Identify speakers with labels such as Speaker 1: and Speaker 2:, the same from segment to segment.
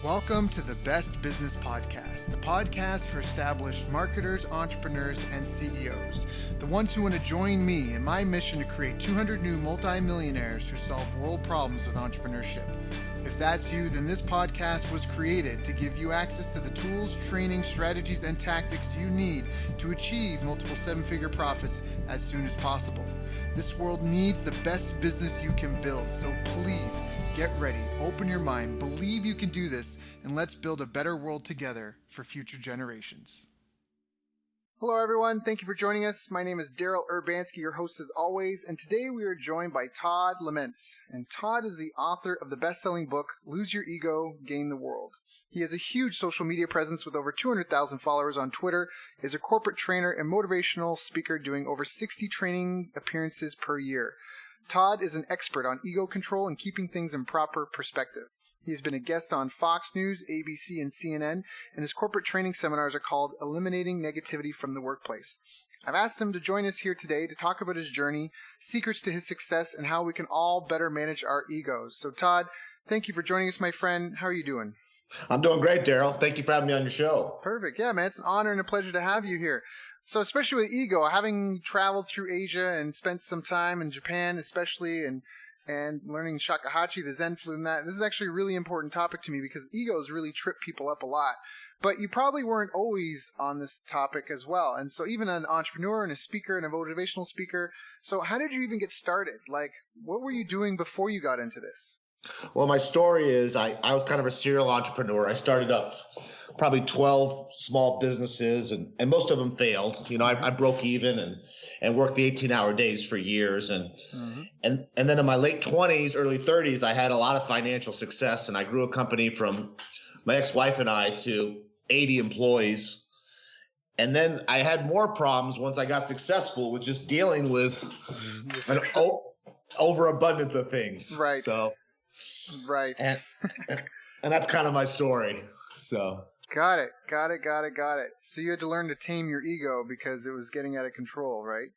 Speaker 1: Welcome to the Best Business Podcast, the podcast for established marketers, entrepreneurs, and CEOs, the ones who want to join me in my mission to create 200 new multi-millionaires who solve world problems with entrepreneurship. If that's you, then this podcast was created to give you access to the tools, training, strategies, and tactics you need to achieve multiple seven-figure profits as soon as possible. This world needs the best business you can build, so please get ready, open your mind, believe you can do this, and let's build a better world together for future generations. Hello everyone, thank you for joining us. My name is Daryl Urbanski, your host as always, and today we are joined by Todd Lemense. And Todd is the author of the best-selling book, Lose Your Ego, Gain the World. He has a huge social media presence with over 200,000 followers on Twitter, is a corporate trainer and motivational speaker doing over 60 training appearances per year. Todd is an expert on ego control and keeping things in proper perspective. He has been a guest on Fox News, ABC, and CNN, and his corporate training seminars are called Eliminating Negativity from the Workplace. I've asked him to join us here today to talk about his journey, secrets to his success, and how we can all better manage our egos. So Todd, thank you for joining us, my friend. How are you doing?
Speaker 2: I'm doing great, Daryl. Thank you for having me on your show.
Speaker 1: Perfect. Yeah, man, it's an honor and a pleasure to have you here. So especially with ego, having traveled through Asia and spent some time in Japan especially and learning shakuhachi, the Zen flute and that, this is actually a really important topic to me because egos really trip people up a lot. But you probably weren't always on this topic as well. And so even an entrepreneur and a speaker and a motivational speaker. So how did you even get started? Like, what were you doing before you got into this?
Speaker 2: Well, my story is I was kind of a serial entrepreneur. I started up probably 12 small businesses and most of them failed. You know, I broke even and worked the 18-hour days for years. And then in my late 20s, early 30s, I had a lot of financial success and I grew a company from my ex-wife and I to 80 employees. And then I had more problems once I got successful with just dealing with an overabundance of things.
Speaker 1: Right.
Speaker 2: So.
Speaker 1: Right.
Speaker 2: And that's kind of my story. So.
Speaker 1: Got it. So you had to learn to tame your ego because it was getting out of control, right?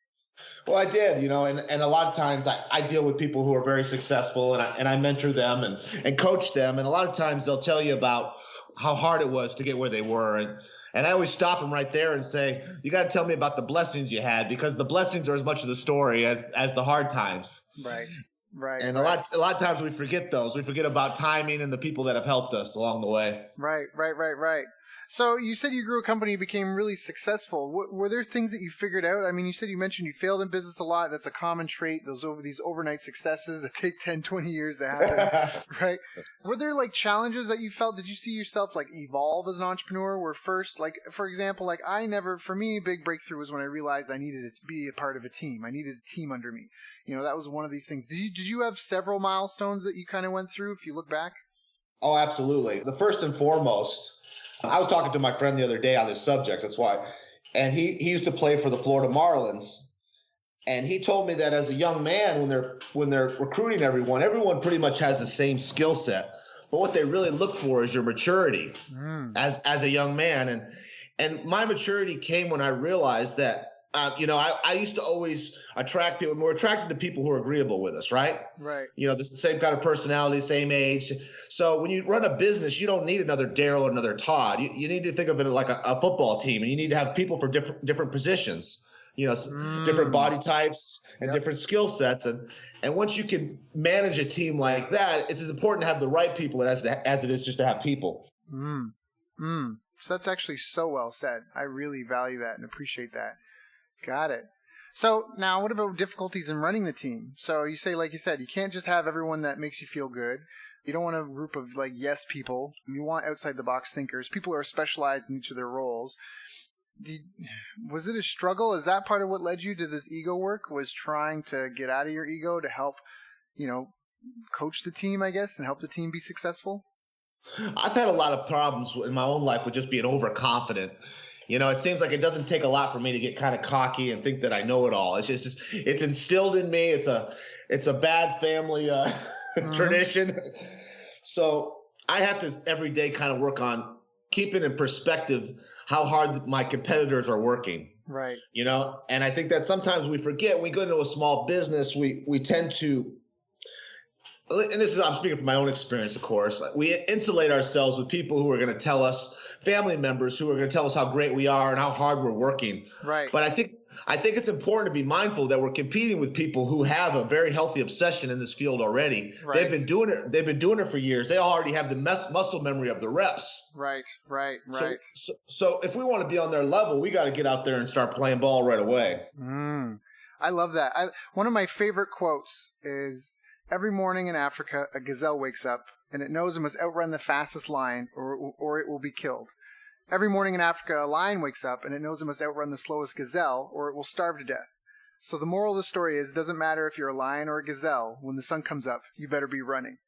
Speaker 2: Well, I did, you know, and a lot of times I deal with people who are very successful and I mentor them and coach them. And a lot of times they'll tell you about how hard it was to get where they were. And I always stop them right there and say, you got to tell me about the blessings you had because the blessings are as much of the story as the hard times.
Speaker 1: Right.
Speaker 2: And a lot of times we forget those. We forget about timing and the people that have helped us along the way.
Speaker 1: Right. So you said you grew a company, became really successful. Were there things that you figured out? I mean, you mentioned you failed in business a lot. That's a common trait. These overnight successes that take 10, 20 years to happen, right? Were there like challenges that you felt? Did you see yourself like evolve as an entrepreneur? Where first, like for example, like for me, big breakthrough was when I realized I needed to be a part of a team. I needed a team under me. You know, that was one of these things. Did you have several milestones that you kind of went through if you look back?
Speaker 2: Oh, absolutely. The first and foremost, I was talking to my friend the other day on this subject. That's why. And he used to play for the Florida Marlins. And he told me that as a young man, when they're recruiting everyone pretty much has the same skill set. But what they really look for is your maturity as a young man. And my maturity came when I realized that I used to always attract people. We're attracted to people who are agreeable with us, right?
Speaker 1: Right.
Speaker 2: You know, this is the same kind of personality, same age. So when you run a business, you don't need another Daryl or another Todd. You need to think of it like a football team, and you need to have people for different positions. You know, different body types and different skill sets. And once you can manage a team like that, it's as important to have the right people as it is just to have people.
Speaker 1: So that's actually so well said. I really value that and appreciate that. Got it. So now what about difficulties in running the team? So you say, like you said, you can't just have everyone that makes you feel good. You don't want a group of like yes people. You want outside the box thinkers, people who are specialized in each of their roles. Was it a struggle? Is that part of what led you to this ego work, was trying to get out of your ego to help, coach the team, I guess, and help the team be successful?
Speaker 2: I've had a lot of problems in my own life with just being overconfident. You know, it seems like it doesn't take a lot for me to get kind of cocky and think that I know it all. It's just it's instilled in me. It's a bad family tradition. So I have to every day kind of work on keeping in perspective how hard my competitors are working.
Speaker 1: Right.
Speaker 2: You know, and I think that sometimes we forget when we go into a small business, we tend to and this is, I'm speaking from my own experience, of course, we insulate ourselves with people who are going to tell us, family members who are going to tell us how great we are and how hard we're working.
Speaker 1: Right.
Speaker 2: But I think it's important to be mindful that we're competing with people who have a very healthy obsession in this field already.
Speaker 1: Right.
Speaker 2: They've been doing it for years. They already have the muscle memory of the reps.
Speaker 1: Right.
Speaker 2: So if we want to be on their level, we got to get out there and start playing ball right away.
Speaker 1: I love that. One of my favorite quotes is, every morning in Africa, a gazelle wakes up and it knows it must outrun the fastest lion or it will be killed. Every morning in Africa, a lion wakes up and it knows it must outrun the slowest gazelle or it will starve to death. So the moral of the story is, it doesn't matter if you're a lion or a gazelle. When the sun comes up, you better be running.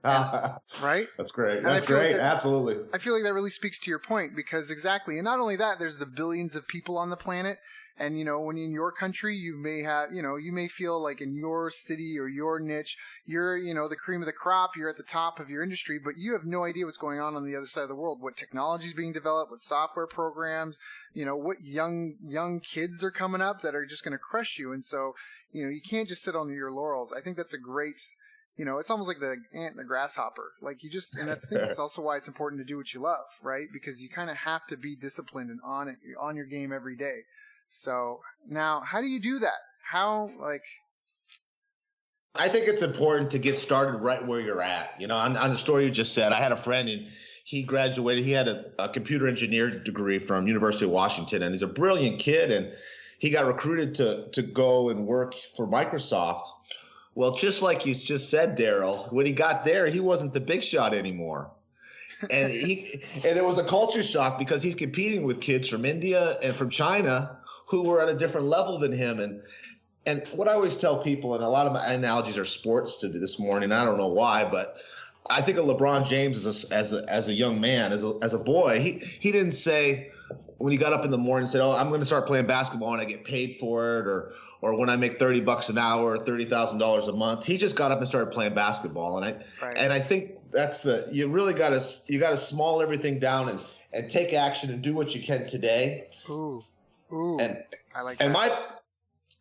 Speaker 1: Right?
Speaker 2: That's great. That's great. Absolutely.
Speaker 1: I feel like that really speaks to your point, because exactly. And not only that, there's the billions of people on the planet. And, when in your country, you may have, you may feel like in your city or your niche, you're, the cream of the crop, you're at the top of your industry, but you have no idea what's going on the other side of the world, what technology is being developed, what software programs, what young kids are coming up that are just going to crush you. And so, you can't just sit on your laurels. I think that's a great, it's almost like the ant and the grasshopper. Like and I think it's also why it's important to do what you love, right? Because you kind of have to be disciplined and on your game every day. So now, how do you do that?
Speaker 2: I think it's important to get started right where you're at. On the story you just said, I had a friend and he graduated. He had a computer engineer degree from University of Washington, and he's a brilliant kid. And he got recruited to go and work for Microsoft. Well, just like you just said, Daryl, when he got there, he wasn't the big shot anymore. And it was a culture shock because he's competing with kids from India and from China who were at a different level than him. And what I always tell people, and a lot of my analogies are sports to this morning, I don't know why, but I think of LeBron James as a young man, as a boy. He didn't say when he got up in the morning and said, "Oh, I'm going to start playing basketball and I get paid for it," or when I make $30 an hour, $30,000 a month. He just got up and started playing basketball. And I think that's you really got to small everything down and take action and do what you can today.
Speaker 1: Ooh.
Speaker 2: And
Speaker 1: I like that.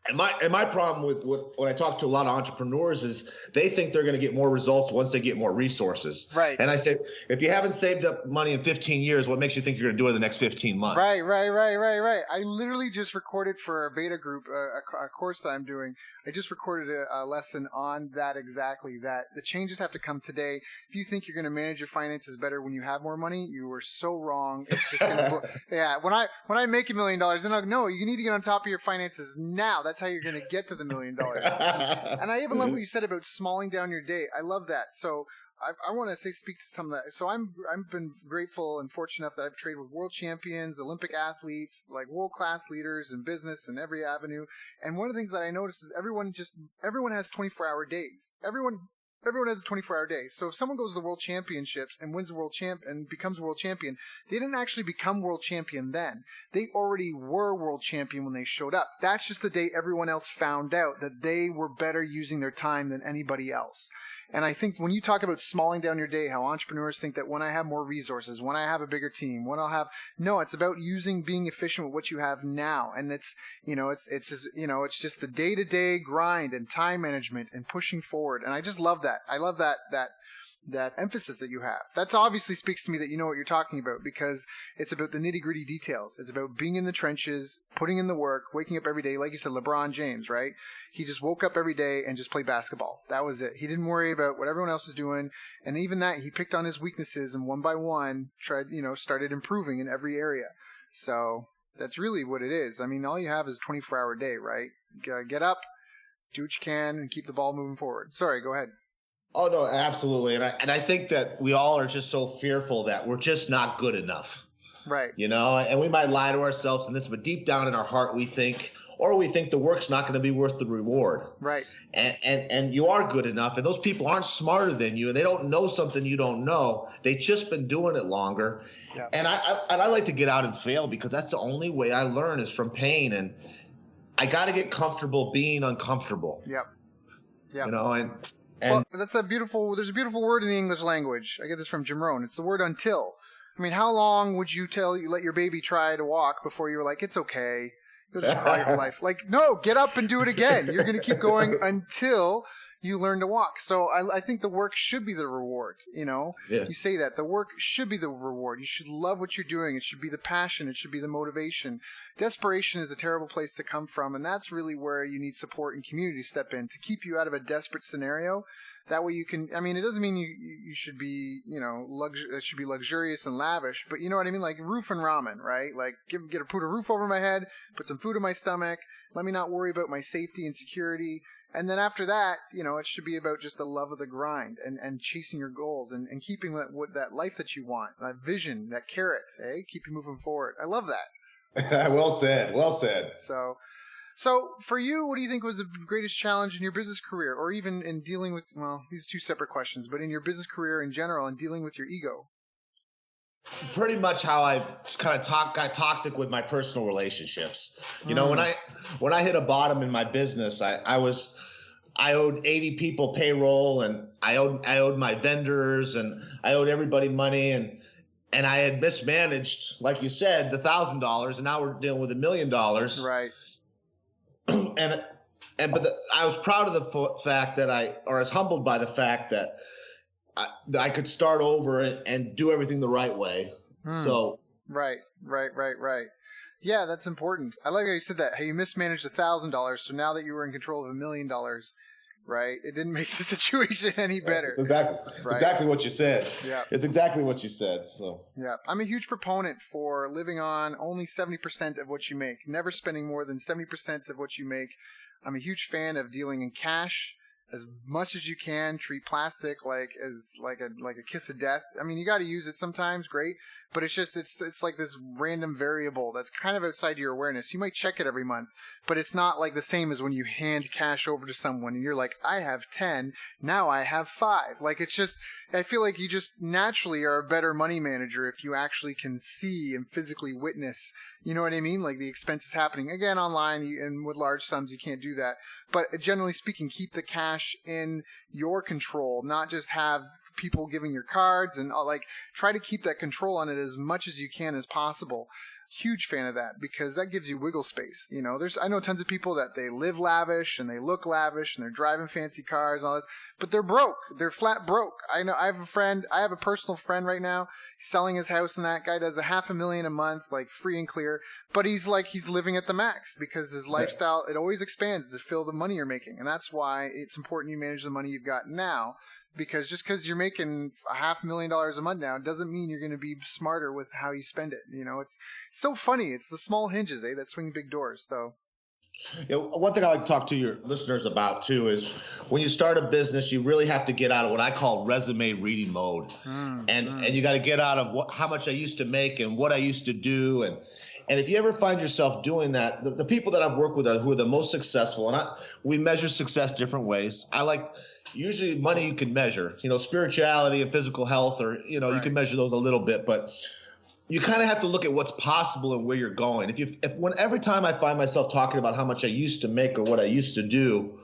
Speaker 2: And my problem with when I talk to a lot of entrepreneurs is they think they're going to get more results once they get more resources.
Speaker 1: Right.
Speaker 2: And I say, if you haven't saved up money in 15 years, what makes you think you're going to do it in the next 15 months?
Speaker 1: Right. I literally just recorded for a beta group, a course that I'm doing. I just recorded a lesson on that exactly, that the changes have to come today. If you think you're going to manage your finances better when you have more money, you are so wrong. It's just going to yeah. When I make $1 million, then I'll no, you need to get on top of your finances now. That's how you're going to get to the $1 million. And I even love what you said about smalling down your day. I love that. So I want to speak to some of that. So I've been grateful and fortunate enough that I've traded with world champions, Olympic athletes, like world-class leaders in business and every avenue. And one of the things that I noticed is everyone has 24-hour days. Everyone has a 24-hour day. So if someone goes to the world championships and wins the world and becomes a world champion, they didn't actually become world champion then. They already were world champion when they showed up. That's just the day everyone else found out that they were better using their time than anybody else. And I think when you talk about smalling down your day, how entrepreneurs think that when I have more resources, when I have a bigger team, no, it's about being efficient with what you have now. And it's just the day-to-day grind and time management and pushing forward. And I just love that. I love that emphasis that you have. That's obviously speaks to me that you know what you're talking about, because it's about the nitty-gritty details. It's about being in the trenches, putting in the work, waking up every day. Like you said, LeBron James, right? He just woke up every day and just played basketball. That was it. He didn't worry about what everyone else is doing. And even that, he picked on his weaknesses and one by one started improving in every area. So that's really what it is. I mean, all you have is a 24-hour day, right? Get up, do what you can, and keep the ball moving forward. Sorry, go ahead.
Speaker 2: Oh, no, absolutely. And I think that we all are just so fearful that we're just not good enough.
Speaker 1: Right.
Speaker 2: And we might lie to ourselves in this, but deep down in our heart, we think the work's not going to be worth the reward. Right. And you are good enough. And those people aren't smarter than you, and they don't know something you don't know. They've just been doing it longer. Yeah. And I like to get out and fail, because that's the only way I learn is from pain. And I got to get comfortable being uncomfortable. Yep.
Speaker 1: Well, there's a beautiful word in the English language. I get this from Jim Rohn. It's the word until. I mean, how long would you let your baby try to walk before you were like, it's okay, you'll just crawl your life? Like, no, get up and do it again. You're going to keep going until you learn to walk. So I think the work should be the reward.
Speaker 2: Yeah.
Speaker 1: You say that the work should be the reward. You should love what you're doing. It should be the passion. It should be the motivation. Desperation is a terrible place to come from. And that's really where you need support and community to step in to keep you out of a desperate scenario. That way you can, it doesn't mean you should be, it should be luxurious and lavish, but you know what I mean? Like roof and ramen, right? Like put a roof over my head, put some food in my stomach, let me not worry about my safety and security. And then after that, it should be about just the love of the grind and chasing your goals and keeping that life that you want, that vision, that carrot, keep you moving forward. I love that.
Speaker 2: Well said. Well said.
Speaker 1: So for you, what do you think was the greatest challenge in your business career, or even in dealing with, these are two separate questions, but in your business career in general and dealing with your ego?
Speaker 2: Pretty much how I kind of got toxic with my personal relationships. When I hit a bottom in my business, I owed 80 people payroll, and I owed my vendors, and I owed everybody money, and I had mismanaged, like you said, the $1,000, and now we're dealing with $1 million.
Speaker 1: Right.
Speaker 2: I was proud of the fact that I was humbled by the fact that I could start over and do everything the right way. So
Speaker 1: right. Yeah, that's important. I like how you said that. Hey, you mismanaged $1,000, so now that you were in control of $1 million, right? It didn't make the situation any better.
Speaker 2: Exactly what you said.
Speaker 1: Yeah,
Speaker 2: it's exactly what you said. So
Speaker 1: yeah, I'm a huge proponent for living on only 70% of what you make, never spending more than 70% of what you make. I'm a huge fan of dealing in cash as much as you can. Treat plastic like a kiss of death. You got to use it sometimes, great, but it's like this random variable that's kind of outside your awareness. You might check it every month, but it's not like the same as when you hand cash over to someone and you're like, I have 10, now I have 5. Like I feel like you just naturally are a better money manager if you actually can see and physically witness, you know what I mean? Like the expenses happening. Again, online and with large sums, you can't do that. But generally speaking, keep the cash in your control, not just have people giving your cards, and try to keep that control on it as much as you can as possible. Huge fan of that, because that gives you wiggle space. I know tons of people that they live lavish and they look lavish and they're driving fancy cars and all this, but they're broke. They're flat broke. I know I have a personal friend right now. He's selling his house, and that guy does $500,000 a month, like free and clear. But he's living at the max because his lifestyle, it always expands to fill the money you're making. And that's why it's important you manage the money you've got now. Because just because you're making $500,000 a month now, it doesn't mean you're going to be smarter with how you spend it. It's so funny. It's the small hinges, that swing big doors. So,
Speaker 2: one thing I like to talk to your listeners about too is when you start a business, you really have to get out of what I call resume reading mode, and you got to get out of how much I used to make and what I used to do, and if you ever find yourself doing that, the people that I've worked with who are the most successful, and we measure success different ways. Usually money you can measure, spirituality and physical health, or, you can measure those a little bit, but you kind of have to look at what's possible and where you're going. Every time I find myself talking about how much I used to make or what I used to do,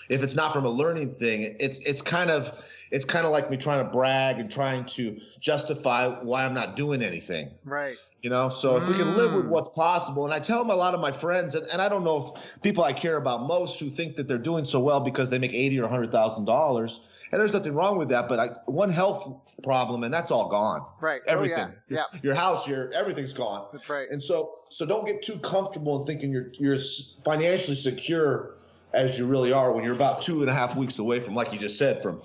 Speaker 2: if it's not from a learning thing, it's kind of like me trying to brag and trying to justify why I'm not doing anything.
Speaker 1: Right.
Speaker 2: So if we can live with what's possible, and I tell them a lot of my friends, and I don't know if people I care about most who think that they're doing so well because they make $80,000 or $100,000, and there's nothing wrong with that, but one health problem and that's all gone.
Speaker 1: Right.
Speaker 2: Everything.
Speaker 1: Oh, yeah.
Speaker 2: Your house, everything's gone.
Speaker 1: That's right.
Speaker 2: And so don't get too comfortable in thinking you're financially secure as you really are when you're about 2.5 weeks away from, like you just said, from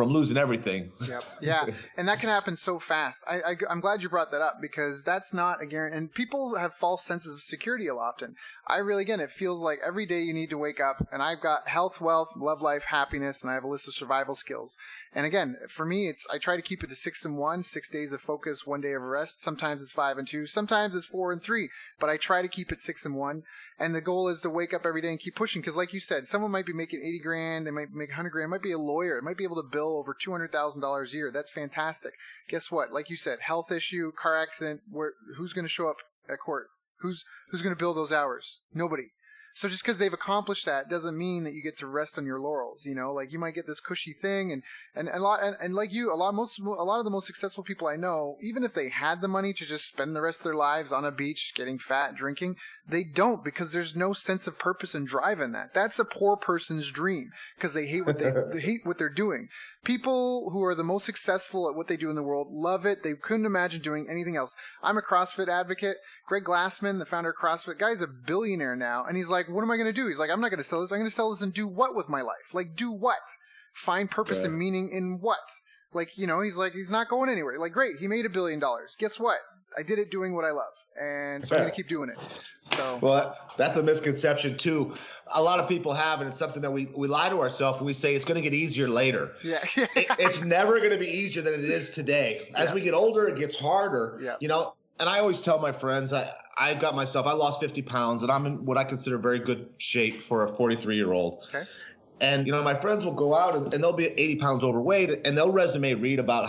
Speaker 2: losing everything.
Speaker 1: Yep. Yeah. And that can happen so fast. I'm glad you brought that up, because that's not a guarantee. And people have false senses of security a lot often. It feels like every day you need to wake up, and I've got health, wealth, love life, happiness, and I have a list of survival skills. And again, for me, I try to keep it to 6 and 1, 6 days of focus, 1 day of rest. Sometimes it's 5 and 2, sometimes it's 4 and 3, but I try to keep it 6 and 1. And the goal is to wake up every day and keep pushing. Because like you said, someone might be making $80,000, they might make $100,000, might be a lawyer, might be able to bill over $200,000 a year. That's fantastic. Guess what? Like you said, health issue, car accident, who's going to show up at court? Who's going to bill those hours? Nobody. So just because they've accomplished that doesn't mean that you get to rest on your laurels. Like you might get this cushy thing, and like you, a lot of the most successful people I know, even if they had the money to just spend the rest of their lives on a beach getting fat, drinking, they don't, because there's no sense of purpose and drive in that. That's a poor person's dream, because they hate what they hate what they're doing. People who are the most successful at what they do in the world love it. They couldn't imagine doing anything else. I'm a CrossFit advocate. Greg Glassman, the founder of CrossFit, guy's a billionaire now, and he's like, what am I going to do? He's like, I'm not going to sell this. I'm going to sell this and do what with my life? Like, do what? Find purpose and meaning in what? Like, he's like, he's not going anywhere. Like, great, he made $1 billion. Guess what? I did it doing what I love, and so I'm going to keep doing it. So,
Speaker 2: well, that's a misconception too. A lot of people have, and it's something that we lie to ourselves when we say it's going to get easier later.
Speaker 1: Yeah.
Speaker 2: It's never going to be easier than it is today. As we get older, it gets harder.
Speaker 1: Yeah.
Speaker 2: And I always tell my friends, I lost 50 pounds, and I'm in what I consider very good shape for a 43-year-old.
Speaker 1: Okay.
Speaker 2: And, my friends will go out and they'll be 80 pounds overweight, and they'll resume read about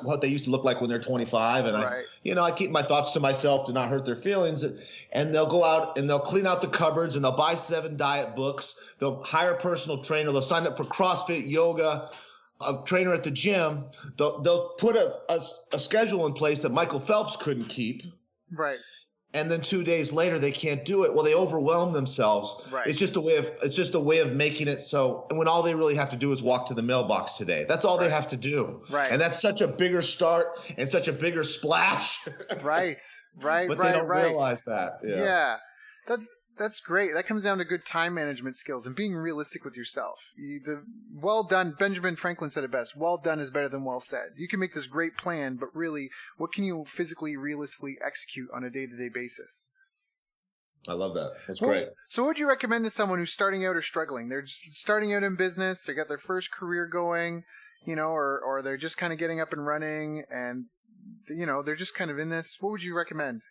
Speaker 2: what they used to look like when they're 25. And I keep my thoughts to myself to not hurt their feelings. And they'll go out and they'll clean out the cupboards, and they'll buy 7 diet books. They'll hire a personal trainer. They'll sign up for CrossFit, yoga, a trainer at the gym. They'll put a schedule in place that Michael Phelps couldn't keep.
Speaker 1: Right.
Speaker 2: And then 2 days later they can't do it. Well, they overwhelm themselves.
Speaker 1: Right.
Speaker 2: It's just a way of making it so, and when all they really have to do is walk to the mailbox today. That's all they have to do.
Speaker 1: Right.
Speaker 2: And that's such a bigger start and such a bigger splash.
Speaker 1: Right.
Speaker 2: But they don't realize that.
Speaker 1: Yeah. That's great. That comes down to good time management skills and being realistic with yourself. Well done. Benjamin Franklin said it best. Well done is better than well said. You can make this great plan, but really, what can you physically, realistically execute on a day-to-day basis?
Speaker 2: I love that. That's great.
Speaker 1: So what would you recommend to someone who's starting out or struggling? They're just starting out in business. They got their first career going, or they're just kind of getting up and running, and, they're just kind of in this. What would you recommend?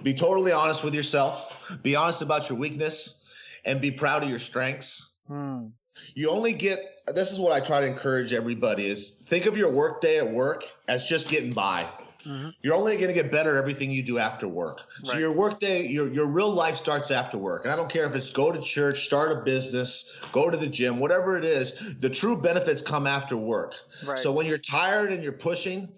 Speaker 2: Be totally honest with yourself. Be honest about your weakness, and be proud of your strengths. You only this is what I try to encourage everybody is think of your work day at work as just getting by. Mm-hmm. You're only going to get better at everything you do after work. Right. So your work day, your real life starts after work. And I don't care if it's go to church, start a business, go to the gym, whatever it is, the true benefits come after work. Right. So when you're tired and you're pushing,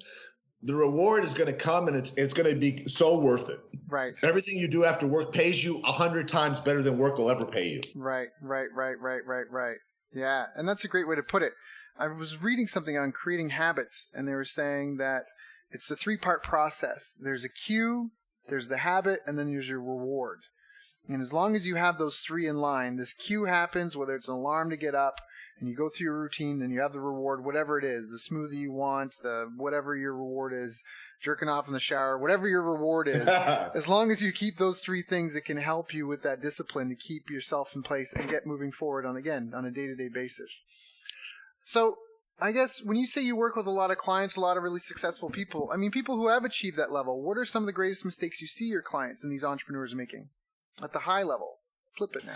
Speaker 2: the reward is going to come, and it's going to be so worth it.
Speaker 1: Right.
Speaker 2: Everything you do after work pays you 100 times better than work will ever pay you.
Speaker 1: Right. Yeah. And that's a great way to put it. I was reading something on creating habits, and they were saying that it's a 3-part process. There's a cue, there's the habit, and then there's your reward. And as long as you have those 3 in line, this cue happens, whether it's an alarm to get up, and you go through your routine, and you have the reward, whatever it is, the smoothie you want, whatever your reward is, jerking off in the shower, whatever your reward is. As long as you keep those 3 things, it can help you with that discipline to keep yourself in place and get moving forward on a day-to-day basis. So I guess when you say you work with a lot of clients, a lot of really successful people, people who have achieved that level, what are some of the greatest mistakes you see your clients and these entrepreneurs making at the high level? Flip it now.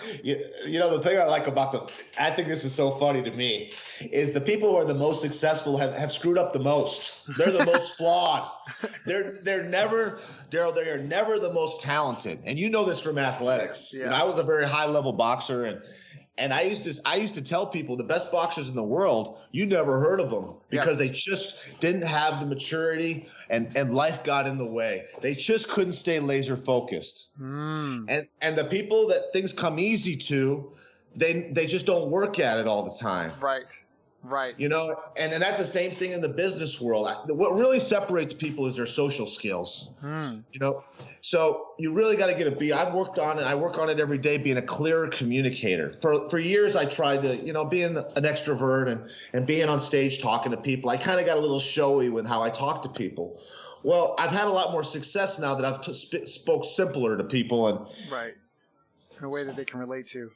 Speaker 2: The thing I like about I think this is so funny to me, is the people who are the most successful have screwed up the most. They're the most flawed. They're never, Daryl, they are never the most talented. And you know this from athletics. Yeah. I was a very high level boxer, and I used to tell people the best boxers in the world, you never heard of them because they just didn't have the maturity, and life got in the way. They just couldn't stay laser focused. And the people that things come easy to, they just don't work at it all the time.
Speaker 1: Right.
Speaker 2: And that's the same thing in the business world. What really separates people is their social skills. So you really got to get a B. I've worked on it. I work on it every day, being a clearer communicator. For years, I tried to, being an extrovert and being on stage talking to people. I kind of got a little showy with how I talk to people. Well, I've had a lot more success now that I've spoke simpler to people
Speaker 1: right, in a way that they can relate to.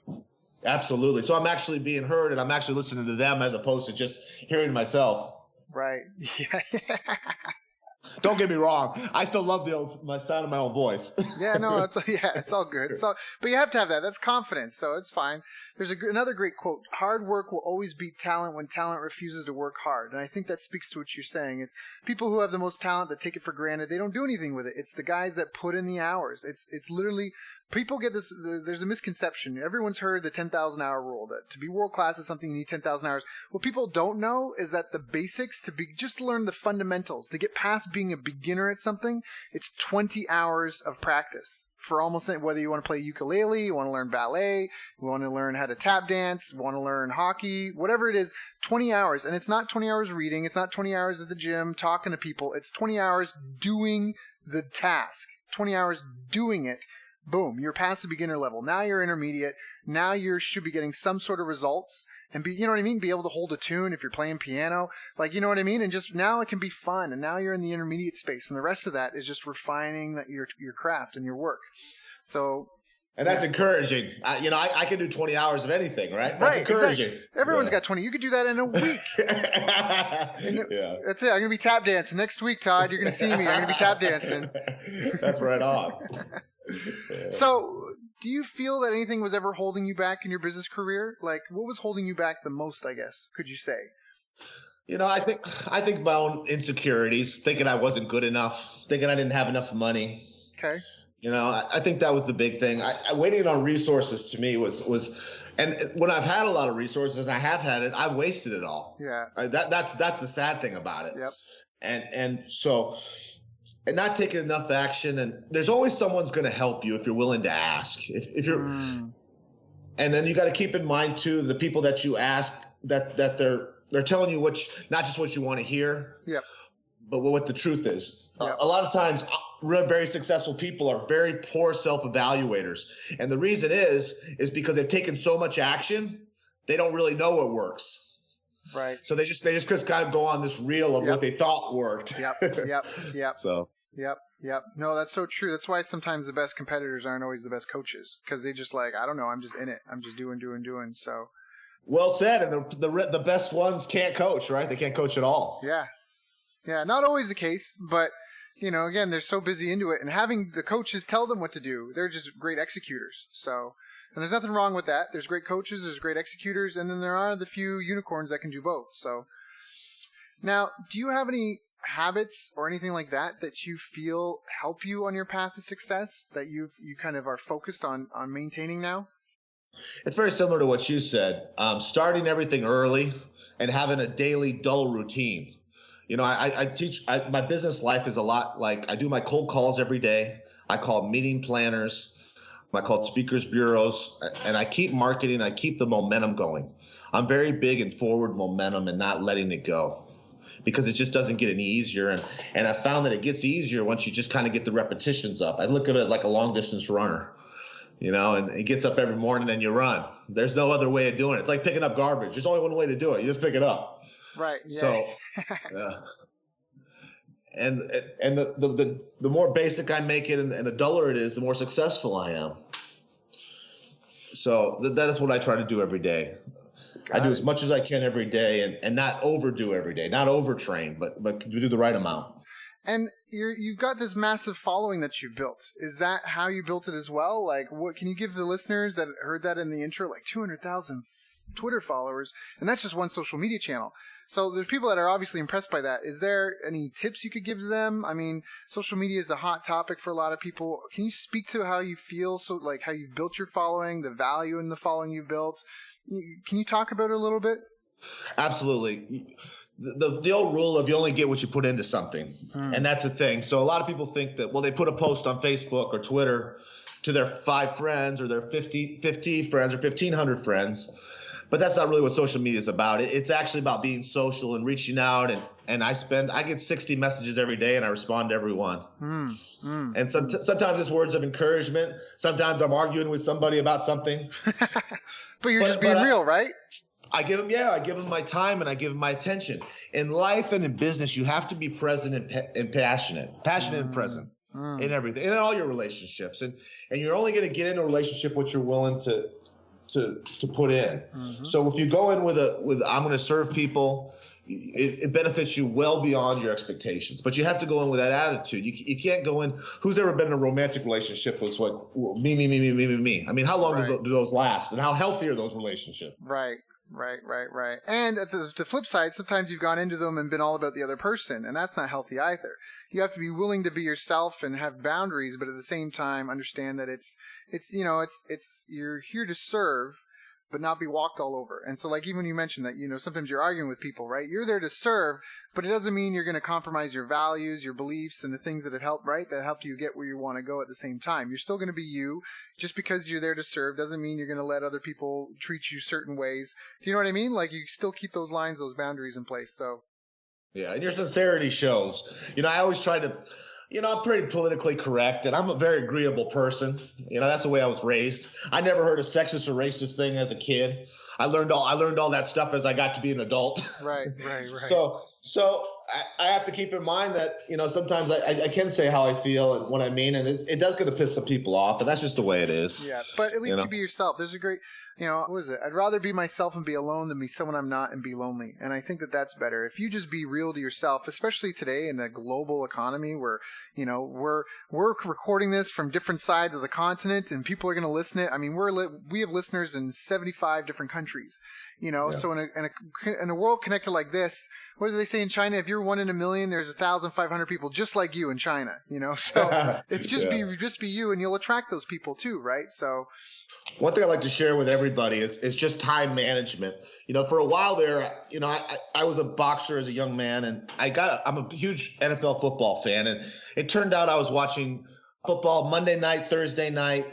Speaker 2: Absolutely. So I'm actually being heard, and I'm actually listening to them as opposed to just hearing myself.
Speaker 1: Right. Yeah.
Speaker 2: Don't get me wrong. I still love my sound of my own voice.
Speaker 1: Yeah, no, it's all good. But you have to have that. That's confidence, so it's fine. There's another great quote: "Hard work will always beat talent when talent refuses to work hard." And I think that speaks to what you're saying. It's people who have the most talent that take it for granted. They don't do anything with it. It's the guys that put in the hours. It's literally People get this, there's a misconception. Everyone's heard the 10,000 hour rule, that to be world class is something you need 10,000 hours. What people don't know is that the basics, just to learn the fundamentals, to get past being a beginner at something, it's 20 hours of practice for almost whether you want to play ukulele, you want to learn ballet, you want to learn how to tap dance, you want to learn hockey, whatever it is, 20 hours. And it's not 20 hours reading. It's not 20 hours at the gym talking to people. It's 20 hours doing the task, 20 hours doing it. Boom, you're past the beginner level. Now you're intermediate. Now you should be getting some sort of results and be, you know what I mean? Be able to hold a tune if you're playing piano, like, you know what I mean? And just now it can be fun. And now you're in the intermediate space. And the rest of that is just refining your craft and your work. So.
Speaker 2: And that's encouraging. I can do 20 hours of anything, right? That's encouraging.
Speaker 1: Exactly. Everyone's got 20. You could do that in a week.
Speaker 2: Yeah.
Speaker 1: That's it. I'm going to be tap dancing next week, Todd. You're going to see me. I'm going to be tap dancing.
Speaker 2: That's right on.
Speaker 1: Yeah. So, do you feel that anything was ever holding you back in your business career? Like, what was holding you back the most, I guess, could you say?
Speaker 2: I think my own insecurities, thinking I wasn't good enough, thinking I didn't have enough money.
Speaker 1: Okay.
Speaker 2: I think that was the big thing. Waiting on resources to me was, and when I've had a lot of resources, and I have had it, I've wasted it all.
Speaker 1: Yeah.
Speaker 2: That's the sad thing about it.
Speaker 1: Yep.
Speaker 2: And so, and not taking enough action, and there's always someone's going to help you if you're willing to ask. If you're, and then you got to keep in mind too, the people that you ask, that they're telling you not just what you want to hear.
Speaker 1: Yep.
Speaker 2: But what the truth is.
Speaker 1: Yep.
Speaker 2: A lot of times, very successful people are very poor self-evaluators, and the reason is because they've taken so much action, they don't really know what works.
Speaker 1: Right.
Speaker 2: So they just kind of go on this reel of what they thought worked.
Speaker 1: Yep.
Speaker 2: So.
Speaker 1: Yep. No, that's so true. That's why sometimes the best competitors aren't always the best coaches, because they just like, I don't know, I'm just in it. I'm just doing. So.
Speaker 2: Well said. And the best ones can't coach, right? They can't coach at all.
Speaker 1: Yeah. Yeah. Not always the case, but again, they're so busy into it, and having the coaches tell them what to do, they're just great executors. So, and there's nothing wrong with that. There's great coaches, there's great executors, and then there are the few unicorns that can do both. So, now, do you have any habits or anything like that you feel help you on your path to success that you kind of are focused on maintaining now?
Speaker 2: It's very similar to what you said. Starting everything early and having a daily dull routine. I teach, my business life is a lot like I do my cold calls every day. I call meeting planners. I call speakers bureaus, and I keep marketing. I keep the momentum going. I'm very big in forward momentum and not letting it go, because it just doesn't get any easier. And I found that it gets easier once you just kind of get the repetitions up. I look at it like a long distance runner, and it gets up every morning and you run. There's no other way of doing it. It's like picking up garbage. There's only one way to do it. You just pick it up.
Speaker 1: Right. Yeah.
Speaker 2: So, and the more basic I make it and the duller it is, the more successful I am. So that is what I try to do every day. I do as much as I can every day and not overdo every day, not overtrain, but do the right amount.
Speaker 1: And you've got this massive following that you've built. Is that how you built it as well? Like, what can you give the listeners that heard that in the intro, like 200,000 Twitter followers, and that's just one social media channel. So there's people that are obviously impressed by that. Is there any tips you could give to them? I mean, social media is a hot topic for a lot of people. Can you speak to how you feel? So like how you've built your following, the value in the following you've built. Can you talk about it a little bit?
Speaker 2: Absolutely. The old rule of you only get what you put into something. And that's the thing. So a lot of people think that, well, they put a post on Facebook or Twitter to their 5 friends or their 50 friends or 1,500 friends. But that's not really what social media is about. It's actually about being social and reaching out. And I get 60 messages every day and I respond to every one. And sometimes it's words of encouragement. Sometimes I'm arguing with somebody about something.
Speaker 1: But you're just being real, right?
Speaker 2: I give them my time and I give them my attention. In life and in business, you have to be present and passionate and present in everything, in all your relationships. And you're only going to get in a relationship what you're willing to put in. So if you go in with I'm going to serve people, it benefits you well beyond your expectations. But you have to go in with that attitude. You can't go in. Who's ever been in a romantic relationship was what me. I mean, how long do those last, and how healthy are those relationships?
Speaker 1: Right. Right. And at the flip side, sometimes you've gone into them and been all about the other person, and that's not healthy either. You have to be willing to be yourself and have boundaries, but at the same time understand that it's you're here to serve, but not be walked all over. And so, like, even when you mentioned that, sometimes you're arguing with people, right? You're there to serve, but it doesn't mean you're going to compromise your values, your beliefs, and the things that have helped, right? That helped you get where you want to go at the same time. You're still going to be you. Just because you're there to serve doesn't mean you're going to let other people treat you certain ways. Do you know what I mean? Like, you still keep those lines, those boundaries in place. So.
Speaker 2: Yeah, and your sincerity shows. I always try to, I'm pretty politically correct, and I'm a very agreeable person. That's the way I was raised. I never heard a sexist or racist thing as a kid. I learned all that stuff as I got to be an adult.
Speaker 1: Right.
Speaker 2: So I have to keep in mind that, sometimes I can say how I feel and what I mean, and it does going to piss some people off, and that's just the way it is.
Speaker 1: Yeah, but at least you be yourself. There's a great, what is it? I'd rather be myself and be alone than be someone I'm not and be lonely. And I think that that's better. If you just be real to yourself, especially today in a global economy where, we're recording this from different sides of the continent and people are going to listen to it. I mean, we have listeners in 75 different countries, so in a world connected like this, what do they say in China? If you're 1 in a million, there's 1,500 people just like you in China, so if just be you and you'll attract those people too. Right. So
Speaker 2: one thing I like to share with everybody is just time management. For a while there, I was a boxer as a young man, and I'm a huge NFL football fan, and it turned out I was watching football Monday night, Thursday night,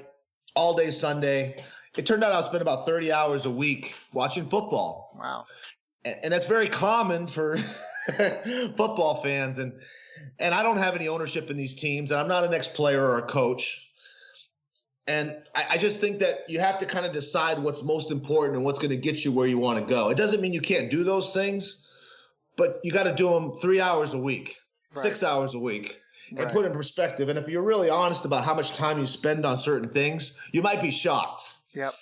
Speaker 2: all day Sunday. It turned out I was spending about 30 hours a week watching football.
Speaker 1: Wow.
Speaker 2: And that's very common for football fans. And I don't have any ownership in these teams, and I'm not an ex-player or a coach. And I just think that you have to kind of decide what's most important and what's going to get you where you want to go. It doesn't mean you can't do those things, but you got to do them 3 hours a week, 6 hours a week, and put it in perspective. And if you're really honest about how much time you spend on certain things, you might be shocked.
Speaker 1: Yep.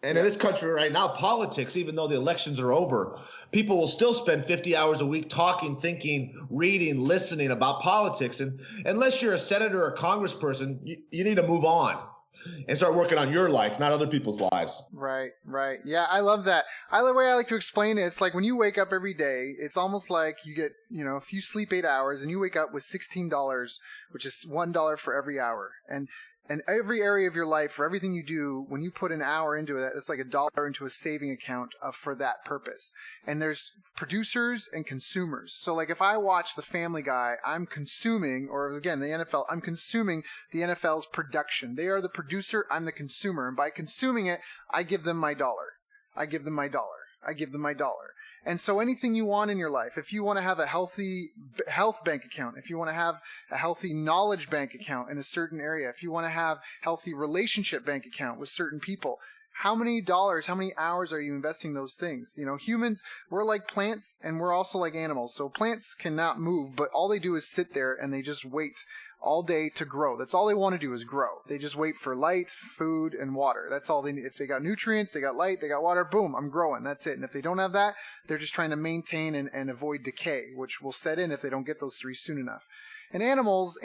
Speaker 2: And in this country right now, politics, even though the elections are over, people will still spend 50 hours a week talking, thinking, reading, listening about politics. And unless you're a senator or a congressperson, you need to move on and start working on your life, not other people's lives.
Speaker 1: Right. Yeah, I love that. The way I like to explain it, it's like when you wake up every day, it's almost like you get, if you sleep 8 hours and you wake up with $16, which is $1 for every hour. And every area of your life, for everything you do, when you put an hour into it, it's like $1 into a saving account for that purpose. And there's producers and consumers. So like if I watch The Family Guy, I'm consuming, or again, the NFL, I'm consuming the NFL's production. They are the producer, I'm the consumer. And by consuming it, I give them my dollar. I give them my dollar. And so anything you want in your life, if you want to have a healthy health bank account, if you want to have a healthy knowledge bank account in a certain area, if you want to have healthy relationship bank account with certain people, how many dollars, how many hours are you investing those things? Humans, we're like plants and we're also like animals. So plants cannot move, but all they do is sit there and they just wait all day to grow. That's all they want to do is grow. They just wait for light, food, and water. That's all they need. If they got nutrients, they got light, they got water, boom, I'm growing. That's it. And if they don't have that, they're just trying to maintain and avoid decay, which will set in if they don't get those three soon enough. And animals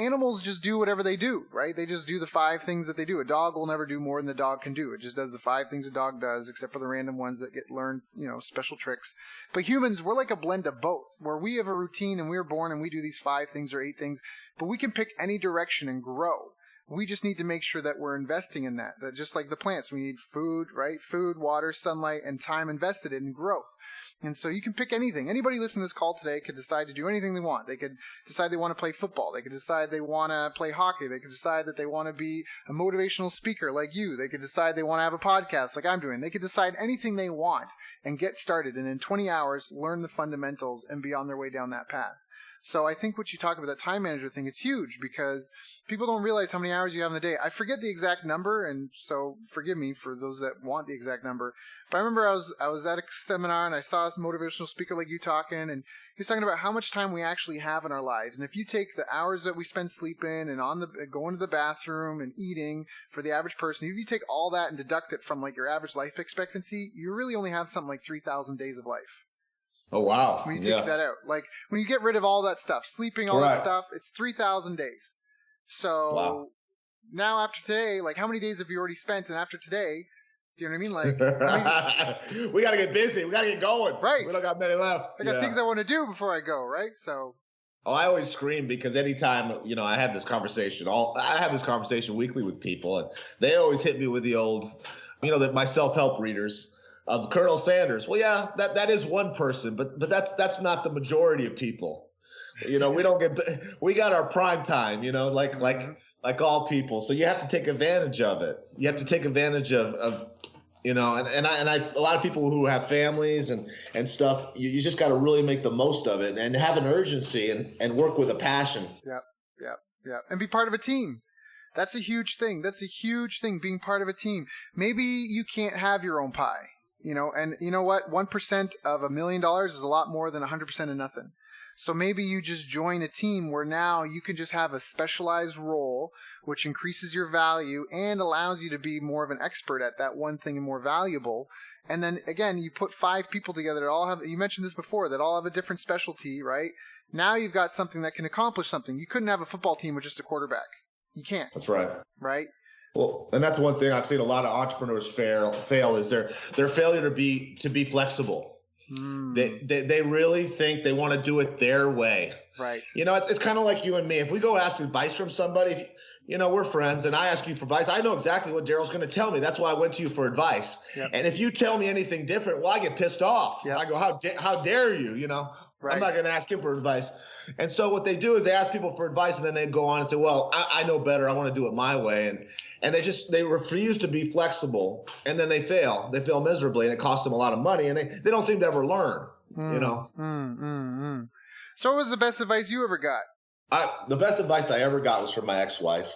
Speaker 1: just do whatever they do, right? They just do the 5 things that they do. A dog will never do more than the dog can do. It just does the 5 things a dog does, except for the random ones that get learned, special tricks. But humans, we're like a blend of both, where we have a routine and we were born and we do these 5 things or 8 things, but we can pick any direction and grow. We just need to make sure that we're investing in that just like the plants, we need food, right? Food, water, sunlight, and time invested in growth. And so you can pick anything. Anybody listening to this call today could decide to do anything they want. They could decide they want to play football. They could decide they want to play hockey. They could decide that they want to be a motivational speaker like you. They could decide they want to have a podcast like I'm doing. They could decide anything they want and get started. And in 20 hours, learn the fundamentals and be on their way down that path. So I think what you talk about, that time manager thing, it's huge because people don't realize how many hours you have in the day. I forget the exact number, and so forgive me for those that want the exact number. But I remember I was at a seminar and I saw this motivational speaker like you talking, and he was talking about how much time we actually have in our lives. And if you take the hours that we spend sleeping and going to the bathroom and eating for the average person, if you take all that and deduct it from like your average life expectancy, you really only have something like 3,000 days of life.
Speaker 2: Oh, wow.
Speaker 1: When you take that out, like when you get rid of all that stuff, sleeping, all that stuff, it's 3,000 days. So now after today, like how many days have you already spent? And after today, Do you know what I mean? Like, I
Speaker 2: mean, we got to get busy. We got to get going.
Speaker 1: Right.
Speaker 2: We don't got many left.
Speaker 1: I got things I want to do before I go. Right. So.
Speaker 2: Oh, I always scream because anytime, I have this conversation, I have this conversation weekly with people, and they always hit me with the old, my self-help readers of Colonel Sanders. Well, yeah, that is one person, but that's not the majority of people. We got our prime time, like all people. So you have to take advantage of it. You have to take advantage of and a lot of people who have families and stuff, you just got to really make the most of it and have an urgency and work with a passion.
Speaker 1: Yep. And be part of a team. That's a huge thing. Being part of a team. Maybe you can't have your own pie, and you know what? 1% of $1 million is a lot more than 100% of nothing. So maybe you just join a team where now you can just have a specialized role, which increases your value and allows you to be more of an expert at that one thing and more valuable. And then again, you put 5 people together that all have, you mentioned this before, that all have a different specialty, right? Now you've got something that can accomplish something. You couldn't have a football team with just a quarterback. You can't.
Speaker 2: That's right.
Speaker 1: Right?
Speaker 2: Well, and that's one thing I've seen a lot of entrepreneurs fail is their failure to be flexible. They really think they want to do it their way.
Speaker 1: Right.
Speaker 2: It's kind of like you and me. If we go ask advice from somebody, we're friends and I ask you for advice, I know exactly what Daryl's going to tell me. That's why I went to you for advice. Yep. And if you tell me anything different, well, I get pissed off. Yep. I go, how dare you, Right. I'm not going to ask him for advice. And so what they do is they ask people for advice and then they go on and say, well, I know better. I want to do it my way. And they refuse to be flexible, and then they fail miserably, and it costs them a lot of money, and they don't seem to ever learn,
Speaker 1: So what was the best advice you ever got?
Speaker 2: The best advice I ever got was from my ex-wife.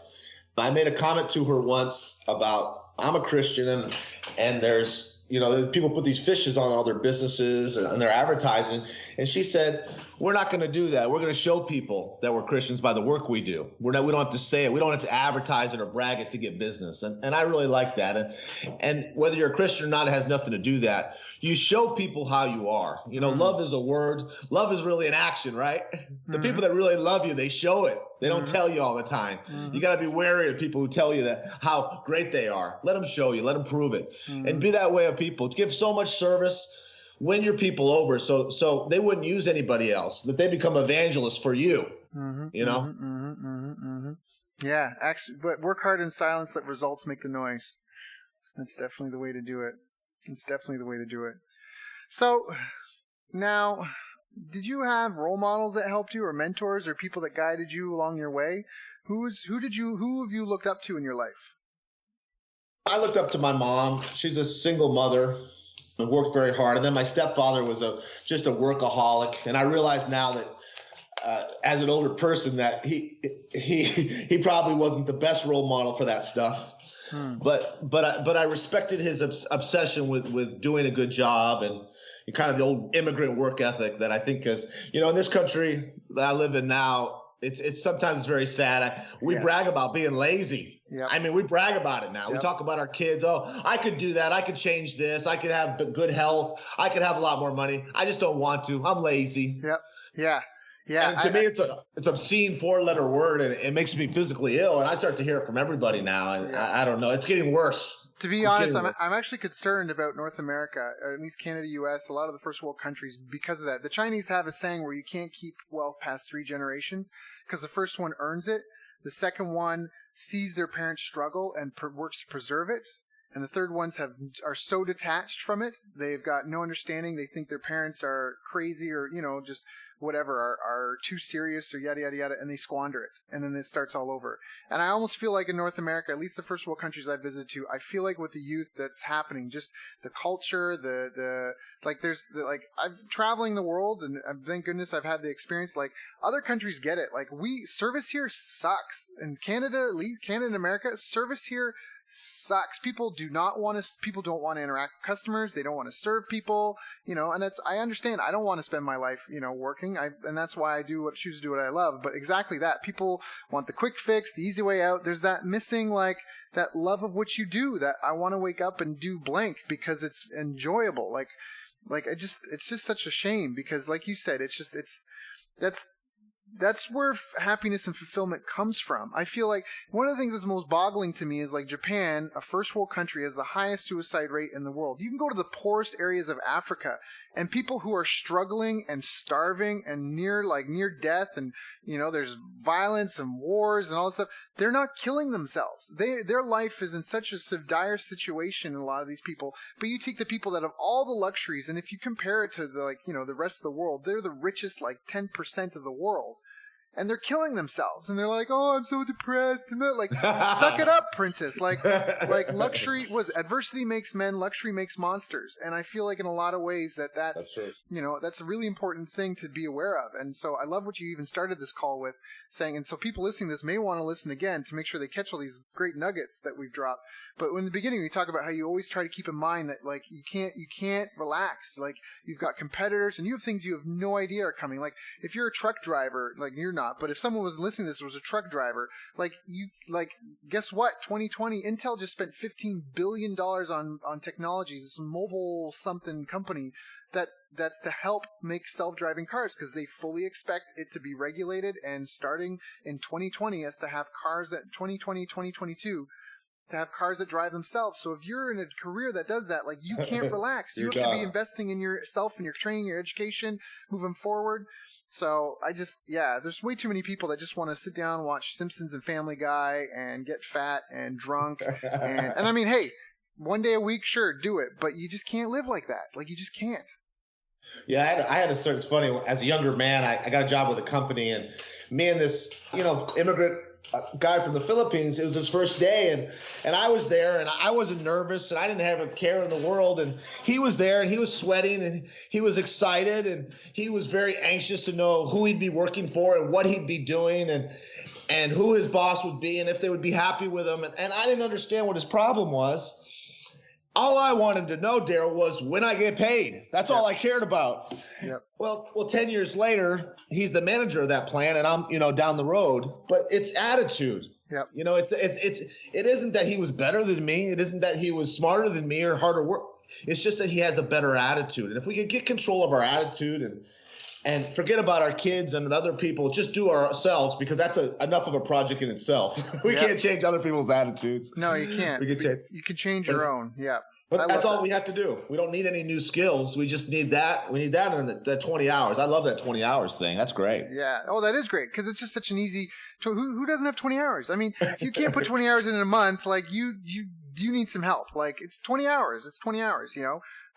Speaker 2: I made a comment to her once about, I'm a Christian and there's, people put these fishes on all their businesses and their advertising. And she said, we're not going to do that. We're going to show people that we're Christians by the work we do. We don't have to say it. We don't have to advertise it or brag it to get business. And I really like that. And whether you're a Christian or not, it has nothing to do that. You show people how you are. Love is a word. Love is really an action, right? The people that really love you, they show it. They don't tell you all the time. You got to be wary of people who tell you that how great they are. Let them show you. Let them prove it. And be that way of people. Give so much service. Win your people over so they wouldn't use anybody else, that they become evangelists for you.
Speaker 1: Yeah, actually, but work hard in silence, let results make the noise. That's definitely the way to do it. So now, did you have role models that helped you, or mentors, or people that guided you along your way? Who have you looked up to in your life?
Speaker 2: I looked up to my mom. She's a single mother and worked very hard. And then my stepfather was just a workaholic. And I realize now that as an older person that he probably wasn't the best role model for that stuff. But I respected his obsession with doing a good job and kind of the old immigrant work ethic that I think is, in this country that I live in now, it's sometimes very sad. We brag about being lazy. Yeah. I mean, we brag about it now. Yep. We talk about our kids. Oh, I could do that. I could change this. I could have good health. I could have a lot more money. I just don't want to. I'm lazy.
Speaker 1: Yep. Yeah. Yeah.
Speaker 2: And to me, it's obscene 4-letter word, and it makes me physically ill. And I start to hear it from everybody now. And I don't know. It's getting worse.
Speaker 1: To be honest, I'm actually concerned about North America, or at least Canada, U.S., a lot of the first world countries, because of that. The Chinese have a saying where you can't keep wealth past 3 generations because the first one earns it. The second one sees their parents struggle and works to preserve it. And the third ones are so detached from it, they've got no understanding. They think their parents are crazy or, just whatever, are too serious or yada, yada, yada, and they squander it. And then it starts all over. And I almost feel like in North America, at least the first world countries I've visited to, I feel like with the youth that's happening, just the culture, I'm traveling the world, and thank goodness I've had the experience. Like, other countries get it. Like, service here sucks. In Canada, at least Canada and America, service here sucks. People don't want to interact with customers. They don't want to serve people, and I understand. I don't want to spend my life, working. And that's why I choose to do what I love. But exactly that. People want the quick fix, the easy way out. There's that missing, that love of what you do, that I want to wake up and do blank because it's enjoyable. It's just such a shame because, like you said, that's that's where happiness and fulfillment comes from. I feel like one of the things that's most boggling to me is like Japan, a first world country, has the highest suicide rate in the world. You can go to the poorest areas of Africa, and people who are struggling and starving and near death, and there's violence and wars and all this stuff. They're not killing themselves. Their life is in such a dire situation in a lot of these people. But you take the people that have all the luxuries, and if you compare it to the rest of the world, they're the richest 10% of the world. And they're killing themselves, and they're like, "Oh, I'm so depressed." And they're like, "Suck it up, princess!" Like luxury adversity makes men, luxury makes monsters. And I feel like in a lot of ways that's true. That's a really important thing to be aware of. And so I love what you even started this call with saying. And so people listening to this may want to listen again to make sure they catch all these great nuggets that we've dropped. But in the beginning, we talk about how you always try to keep in mind that you can't relax. Like you've got competitors, and you have things you have no idea are coming. Like if you're a truck driver, you're not, but if someone was listening to this was a truck driver, guess what? 2020, Intel just spent $15 billion on technology, this mobile something company that's to help make self-driving cars, because they fully expect it to be regulated, and starting in 2020 as to have cars that 2020, 2022 to have cars that drive themselves. So if you're in a career that does that, you can't relax. You have to be investing in yourself and your training, your education, moving forward. So there's way too many people that just want to sit down, watch Simpsons and Family Guy, and get fat and drunk. And I mean, hey, one day a week, sure, do it. But you just can't live like that. You just can't.
Speaker 2: Yeah, I had a certain, it's funny, as a younger man, I got a job with a company, and me and this, immigrant guy from the Philippines, it was his first day, and I was there, and I wasn't nervous, and I didn't have a care in the world, and he was there, and he was sweating, and he was excited, and he was very anxious to know who he'd be working for and what he'd be doing, and who his boss would be, and if they would be happy with him, and I didn't understand what his problem was. All I wanted to know, Daryl, was when I get paid. That's all I cared about.
Speaker 1: Yep.
Speaker 2: Well, 10 years later, he's the manager of that plant, and I'm, down the road. But it's attitude.
Speaker 1: Yep.
Speaker 2: It isn't that he was better than me. It isn't that he was smarter than me or harder work. It's just that he has a better attitude. And if we could get control of our attitude and forget about our kids and other people, just do ourselves, because that's enough of a project in itself. We can't change other people's attitudes.
Speaker 1: No, you can't. You can change your own. Yeah.
Speaker 2: But that's all we have to do. We don't need any new skills. We just need that. We need that in the 20 hours. I love that 20 hours thing. That's great.
Speaker 1: Yeah. Oh, that is great, because it's just such an easy – who doesn't have 20 hours? I mean, if you can't put 20 hours in a month, you need some help. It's 20 hours. It's 20 hours,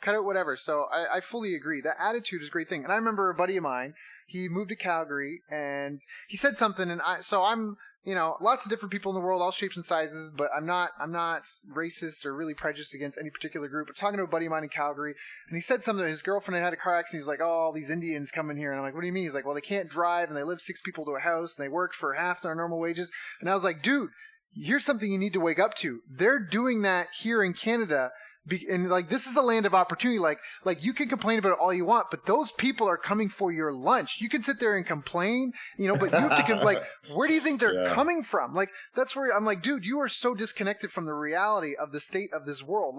Speaker 1: cut it, whatever. So I fully agree. That attitude is a great thing. And I remember a buddy of mine, he moved to Calgary, and he said something, and I'm lots of different people in the world, all shapes and sizes, but I'm not racist or really prejudiced against any particular group. I'm talking to a buddy of mine in Calgary, and he said something. His girlfriend had a car accident. He was like, "Oh, all these Indians come in here." And I'm like, "What do you mean?" He's like, "Well, they can't drive, and they live 6 people to a house, and they work for half their normal wages." And I was like, "Dude, here's something you need to wake up to. They're doing that here in Canada." And this is the land of opportunity. You can complain about it all you want, but those people are coming for your lunch. You can sit there and complain, but you have to where do you think they're coming from? That's where I'm like, dude, you are so disconnected from the reality of the state of this world.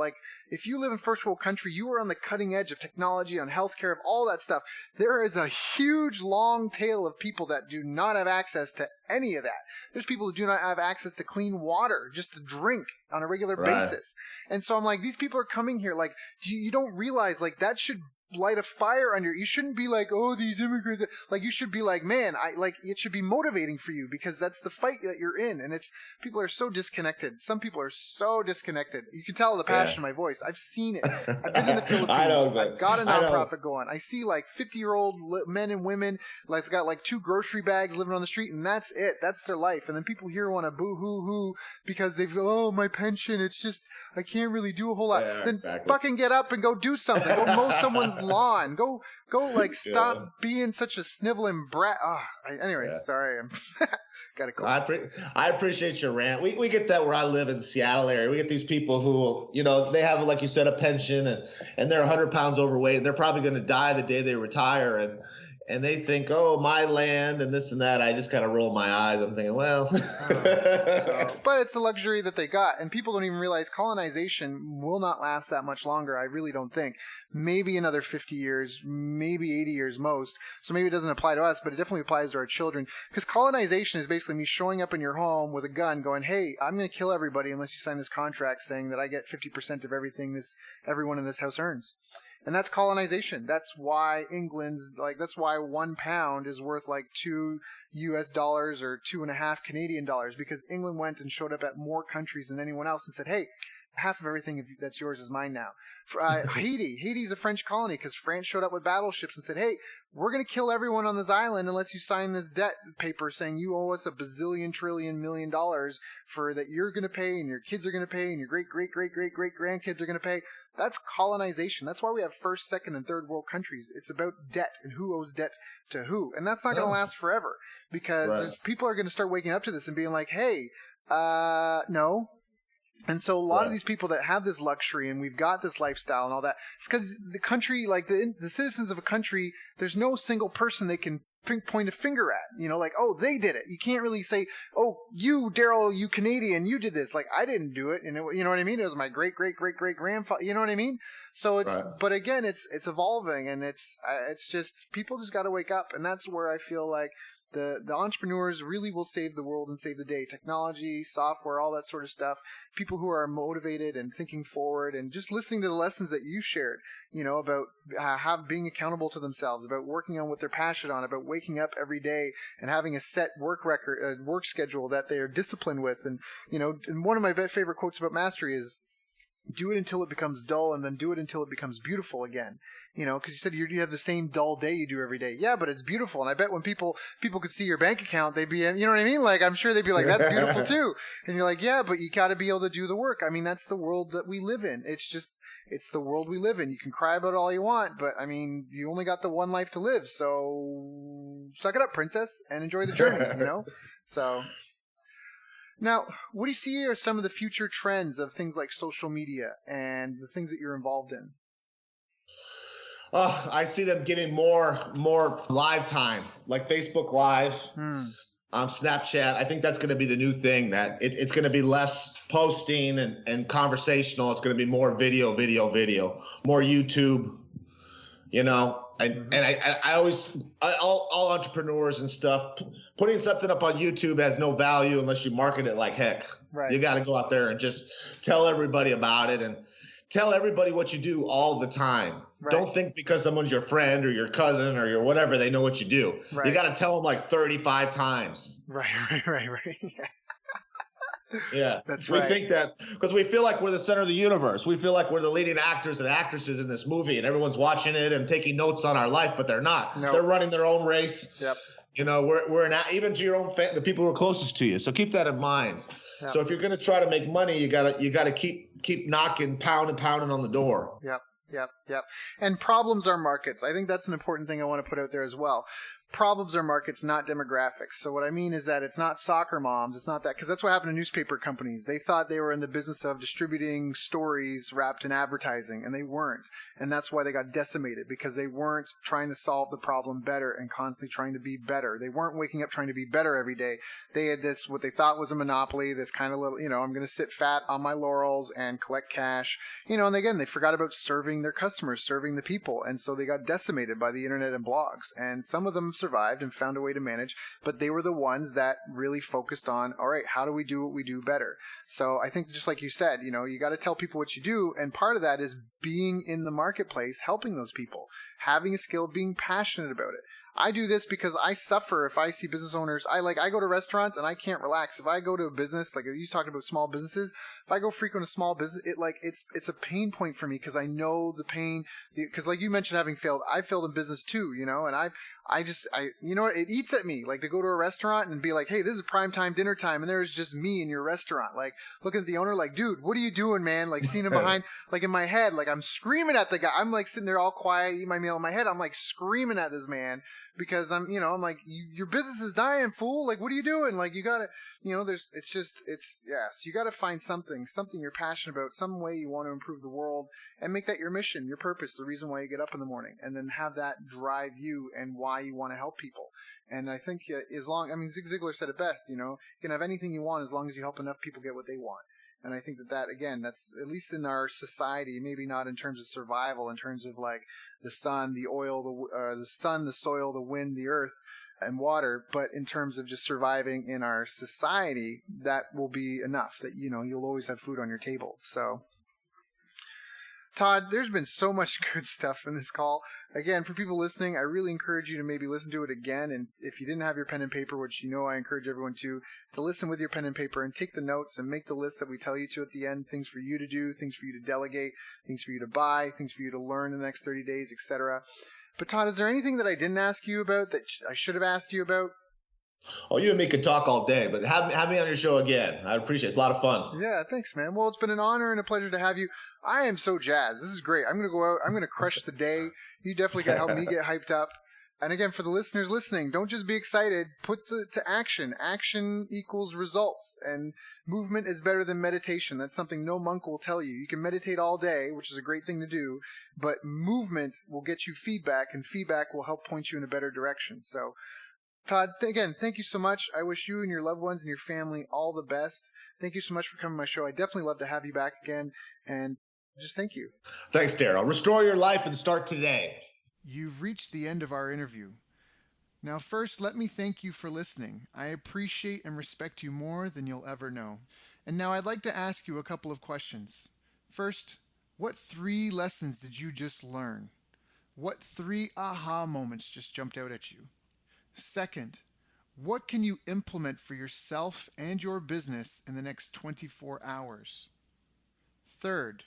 Speaker 1: If you live in first world country, you are on the cutting edge of technology, on healthcare, of all that stuff. There is a huge long tail of people that do not have access to any of that. There's people who do not have access to clean water just to drink on a regular basis. And so I'm like, these people are coming here. You don't realize that should light a fire under. You shouldn't be like, "Oh, these immigrants." You should be like, "Man, it should be motivating for you, because that's the fight that you're in." And people are so disconnected. Some people are so disconnected. You can tell the passion in my voice. I've seen it. I've been in the Philippines. I've got a nonprofit going. I see 50-year-old men and women it's got 2 grocery bags living on the street, and that's it. That's their life. And then people here want to boo hoo because they feel, "Oh, my pension, it's just I can't really do a whole lot." Then fucking get up and go do something. Go mow someone's lawn. Go stop being such a sniveling brat. Sorry, I'm gotta go.
Speaker 2: I appreciate your rant. We get that where I live in the Seattle area. We get these people who they have, like you said, a pension, and they're 100 pounds overweight, and they're probably going to die the day they retire, and they think, oh, my land and this and that. I just kind of roll my eyes. I'm thinking, well,
Speaker 1: but it's the luxury that they got, and people don't even realize colonization will not last that much longer. I really don't think. Maybe another 50 years, maybe 80 years most. So maybe it doesn't apply to us, but it definitely applies to our children. Because colonization is basically me showing up in your home with a gun, going, "Hey, I'm going to kill everybody unless you sign this contract saying that I get 50% of everything everyone in this house earns." And that's colonization. That's why that's why £1 is worth like $2 or 2.5 Canadian dollars, because England went and showed up at more countries than anyone else and said, hey, half of everything that's yours is mine now. Haiti's a French colony because France showed up with battleships and said, hey, we're going to kill everyone on this island unless you sign this debt paper saying you owe us $1 bazillion trillion million for that you're going to pay and your kids are going to pay and your great grandkids are going to pay. That's colonization. That's why we have first, second, and third world countries. It's about debt and who owes debt to who. And that's not going to last forever, because people are going to start waking up to this and being like, hey, no. And so a lot of these people that have this luxury and we've got this lifestyle and all that, it's because the country, like the citizens of a country, there's no single person they can point a finger at, like, oh, they did it. You can't really say, oh, you, Daryl, you Canadian, you did this. Like, I didn't do it. And you know what I mean? It was my great grandfather. You know what I mean? So but again, it's evolving, and it's just, people just got to wake up. And that's where I feel like the entrepreneurs really will save the world and save the day. Technology, software, all that sort of stuff. People who are motivated and thinking forward and just listening to the lessons that you shared, about being accountable to themselves, about working on what they're passionate on, about waking up every day and having a set work schedule that they are disciplined with. And, and one of my favorite quotes about mastery is, do it until it becomes dull, and then do it until it becomes beautiful again. Because you said you have the same dull day you do every day. Yeah, but it's beautiful. And I bet when people could see your bank account, they'd be, you know what I mean? Like, I'm sure they'd be like, that's beautiful too. And you're like, yeah, but you got to be able to do the work. I mean, that's the world that we live in. It's the world we live in. You can cry about it all you want, but I mean, you only got the one life to live. So suck it up, princess, and enjoy the journey, So now, what do you see are some of the future trends of things like social media and the things that you're involved in?
Speaker 2: I see them getting more live time, like Facebook Live, Snapchat. I think that's going to be the new thing, that it's going to be less posting and conversational. It's going to be more video, more YouTube, And I always, all entrepreneurs and stuff, putting something up on YouTube has no value unless you market it like heck. Right. You got to go out there and just tell everybody about it and tell everybody what you do all the time. Right. Don't think because someone's your friend or your cousin or your whatever, they know what you do. Right. You got to tell them like 35 times.
Speaker 1: Right.
Speaker 2: Yeah,
Speaker 1: that's right.
Speaker 2: We think that because we feel like we're the center of the universe. We feel like we're the leading actors and actresses in this movie, and everyone's watching it and taking notes on our life, but they're not. Nope. They're running their own race.
Speaker 1: Yep.
Speaker 2: We're even to your own the people who are closest to you. So keep that in mind. Yep. So if you're going to try to make money, you gotta keep knocking, pounding on the door.
Speaker 1: Yep. And problems are markets. I think that's an important thing I want to put out there as well. Problems are markets, not demographics. So what I mean is that it's not soccer moms. It's not that, because that's what happened to newspaper companies. They thought they were in the business of distributing stories wrapped in advertising, and they weren't. And that's why they got decimated, because they weren't trying to solve the problem better and constantly trying to be better. They weren't waking up trying to be better every day. They had this, what they thought was a monopoly, this kind of little, I'm going to sit fat on my laurels and collect cash. And again, they forgot about serving their customers, serving the people. And so they got decimated by the internet and blogs. And some of them survived and found a way to manage, but they were the ones that really focused on, all right, how do we do what we do better? So I think, just like you said, you got to tell people what you do, and part of that is being in the marketplace, helping those people, having a skill, being passionate about it. I do this because I suffer if I see business owners. I go to restaurants and I can't relax. If I go to a business, like you talked about small businesses, if I go frequent a small business, it's a pain point for me, because I know the pain. Because like you mentioned, having failed, I failed in business too, and it eats at me, like, to go to a restaurant and be like, hey, this is prime time dinner time, and there's just me in your restaurant, like looking at the owner like, dude, what are you doing, man? Like seeing him behind, like in my head, like I'm screaming at the guy. I'm like sitting there all quiet, eating my meal in my head. I'm like screaming at this man because I'm like, your business is dying, fool. Like, what are you doing? Like, you gotta, so you gotta find something you're passionate about, some way you want to improve the world, and make that your mission, your purpose, the reason why you get up in the morning, and then have that drive you and why why you want to help people. And I think Zig Ziglar said it best, you can have anything you want as long as you help enough people get what they want. And I think that again, that's at least in our society, maybe not in terms of survival, in terms of like the sun, the oil, the sun, the soil, the wind, the earth, and water, but in terms of just surviving in our society, that will be enough that, you'll always have food on your table. So, Todd, there's been so much good stuff in this call. Again, for people listening, I really encourage you to maybe listen to it again. And if you didn't have your pen and paper, which I encourage everyone to listen with your pen and paper and take the notes and make the list that we tell you to at the end, things for you to do, things for you to delegate, things for you to buy, things for you to learn in the next 30 days, etc. But Todd, is there anything that I didn't ask you about that I should have asked you about?
Speaker 2: Oh, you and me could talk all day, but have me on your show again. I'd appreciate it. It's a lot of fun.
Speaker 1: Yeah, thanks, man. Well, it's been an honor and a pleasure to have you. I am so jazzed. This is great. I'm going to go out. I'm going to crush the day. You definitely got to help me get hyped up. And again, for the listeners listening, don't just be excited. Put to action. Action equals results. And movement is better than meditation. That's something no monk will tell you. You can meditate all day, which is a great thing to do, but movement will get you feedback, and feedback will help point you in a better direction. So, Todd, again, thank you so much. I wish you and your loved ones and your family all the best. Thank you so much for coming to my show. I definitely love to have you back again. And just thank you.
Speaker 2: Thanks, Daryl. Restore your life and start today.
Speaker 1: You've reached the end of our interview. Now, first, let me thank you for listening. I appreciate and respect you more than you'll ever know. And now I'd like to ask you a couple of questions. First, what 3 lessons did you just learn? What 3 aha moments just jumped out at you? Second, what can you implement for yourself and your business in the next 24 hours? Third,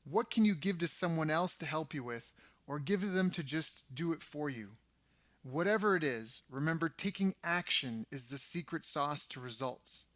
Speaker 1: what can you give to someone else to help you with, or give them to just do it for you? Whatever it is, remember, taking action is the secret sauce to results.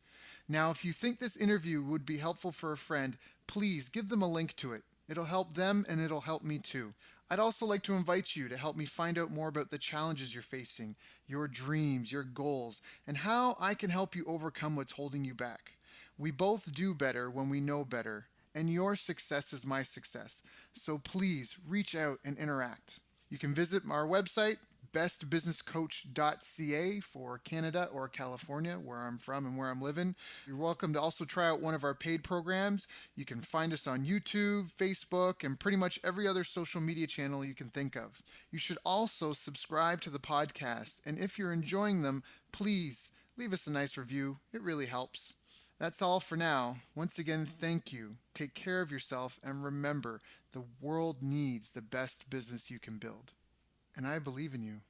Speaker 1: Now, if you think this interview would be helpful for a friend, please give them a link to it. It'll help them and it'll help me too. I'd also like to invite you to help me find out more about the challenges you're facing, your dreams, your goals, and how I can help you overcome what's holding you back. We both do better when we know better, and your success is my success. So please reach out and interact. You can visit our website, bestbusinesscoach.ca for Canada or California, where I'm from and where I'm living. You're welcome to also try out one of our paid programs. You can find us on YouTube, Facebook, and pretty much every other social media channel you can think of. You should also subscribe to the podcast, and if you're enjoying them, please leave us a nice review. It really helps. That's all for now. Once again, thank you. Take care of yourself, and remember, the world needs the best business you can build. And I believe in you.